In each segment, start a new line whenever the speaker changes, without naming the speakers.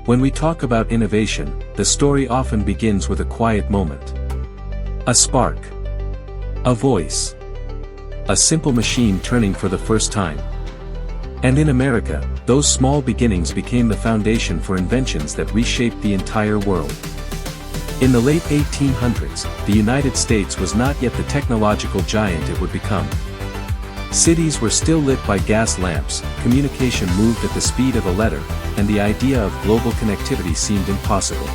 When we talk about innovation, the story often begins with a quiet moment. A spark. A voice. A simple machine turning for the first time. And in America, those small beginnings became the foundation for inventions that reshaped the entire world. In the late 1800s, the United States was not yet the technological giant it would become. Cities were still lit by gas lamps, communication moved at the speed of a letter, and the idea of global connectivity seemed impossible.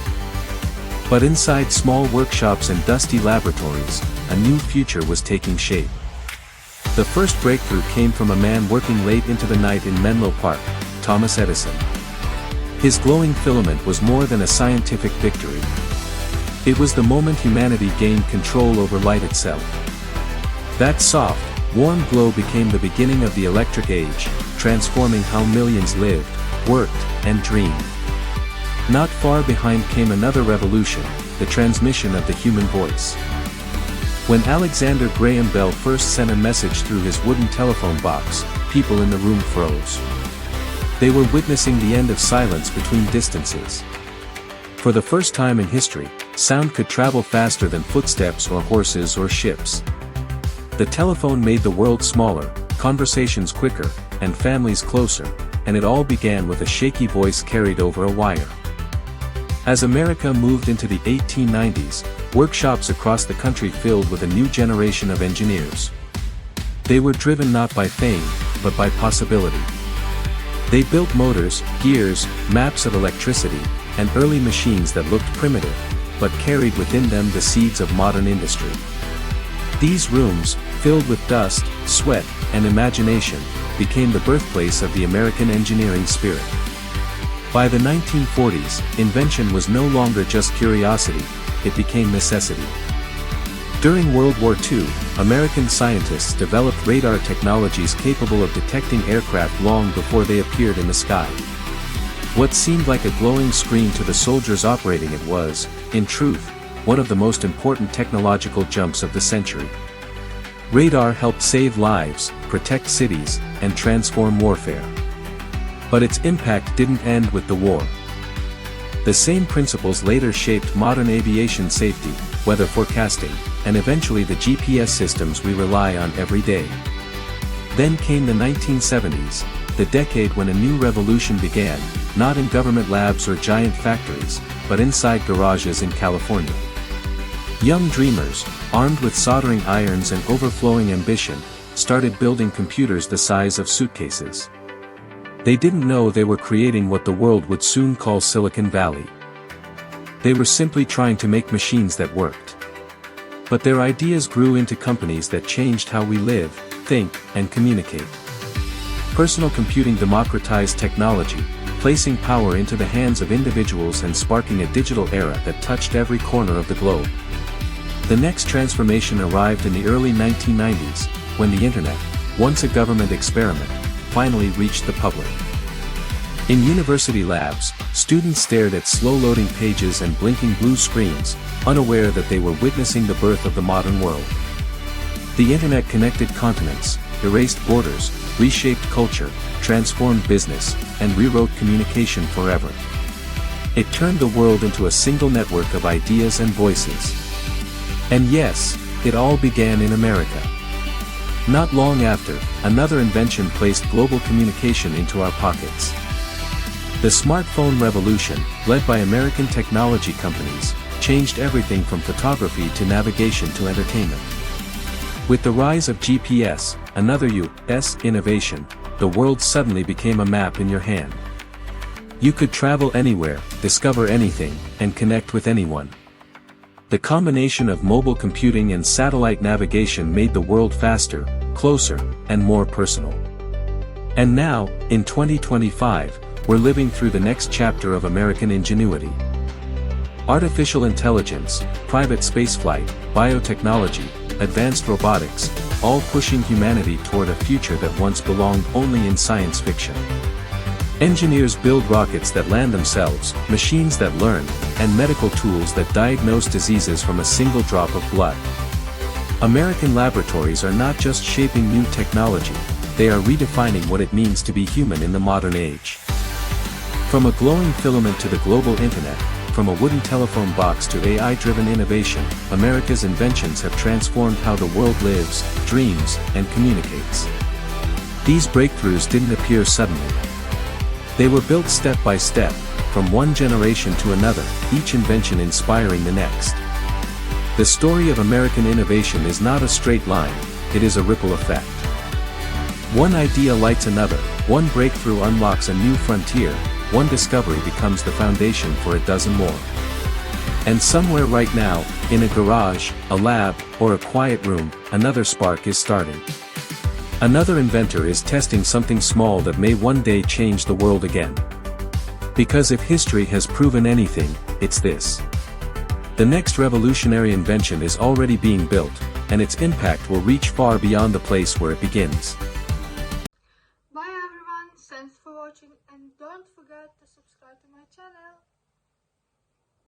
But inside small workshops and dusty laboratories, a new future was taking shape. The first breakthrough came from a man working late into the night in Menlo Park, Thomas Edison. His glowing filament was more than a scientific victory. It was the moment humanity gained control over light itself. That soft, warm glow became the beginning of the electric age, transforming how millions lived, worked, and dreamed. Not far behind came another revolution, the transmission of the human voice. When Alexander Graham Bell first sent a message through his wooden telephone box, people in the room froze. They were witnessing the end of silence between distances. For the first time in history, sound could travel faster than footsteps or horses or ships. The telephone made the world smaller, conversations quicker, and families closer, and it all began with a shaky voice carried over a wire. As America moved into the 1890s, workshops across the country filled with a new generation of engineers. They were driven not by fame, but by possibility. They built motors, gears, maps of electricity, and early machines that looked primitive, but carried within them the seeds of modern industry. These rooms, filled with dust, sweat, and imagination, became the birthplace of the American engineering spirit. By the 1940s, invention was no longer just curiosity, it became necessity. During World War II, American scientists developed radar technologies capable of detecting aircraft long before they appeared in the sky. What seemed like a glowing screen to the soldiers operating it was, in truth, one of the most important technological jumps of the century. Radar helped save lives, protect cities, and transform warfare. But its impact didn't end with the war. The same principles later shaped modern aviation safety, weather forecasting, and eventually the GPS systems we rely on every day. Then came the 1970s, the decade when a new revolution began, not in government labs or giant factories, but inside garages in California. Young dreamers, armed with soldering irons and overflowing ambition, started building computers the size of suitcases. They didn't know they were creating what the world would soon call Silicon Valley. They were simply trying to make machines that worked. But their ideas grew into companies that changed how we live, think, and communicate. Personal computing democratized technology, placing power into the hands of individuals and sparking a digital era that touched every corner of the globe. The next transformation arrived in the early 1990s, when the internet, once a government experiment, finally reached the public. In university labs, students stared at slow-loading pages and blinking blue screens, unaware that they were witnessing the birth of the modern world. The internet connected continents, erased borders, reshaped culture, transformed business, and rewrote communication forever. It turned the world into a single network of ideas and voices. And yes, it all began in America. Not long after, another invention placed global communication into our pockets. The smartphone revolution, led by American technology companies, changed everything from photography to navigation to entertainment. With the rise of GPS, another U.S. innovation, the world suddenly became a map in your hand. You could travel anywhere, discover anything, and connect with anyone. The combination of mobile computing and satellite navigation made the world faster, closer, and more personal. And now, in 2025, we're living through the next chapter of American ingenuity. Artificial intelligence, private spaceflight, biotechnology, advanced robotics, all pushing humanity toward a future that once belonged only in science fiction. Engineers build rockets that land themselves, machines that learn, and medical tools that diagnose diseases from a single drop of blood. American laboratories are not just shaping new technology, they are redefining what it means to be human in the modern age. From a glowing filament to the global internet, from a wooden telephone box to AI-driven innovation, America's inventions have transformed how the world lives, dreams, and communicates. These breakthroughs didn't appear suddenly. They were built step by step, from one generation to another, each invention inspiring the next. The story of American innovation is not a straight line, it is a ripple effect. One idea lights another, one breakthrough unlocks a new frontier, one discovery becomes the foundation for a dozen more. And somewhere right now, in a garage, a lab, or a quiet room, another spark is starting. Another inventor is testing something small that may one day change the world again. Because if history has proven anything, it's this. The next revolutionary invention is already being built, and its impact will reach far beyond the place where it begins.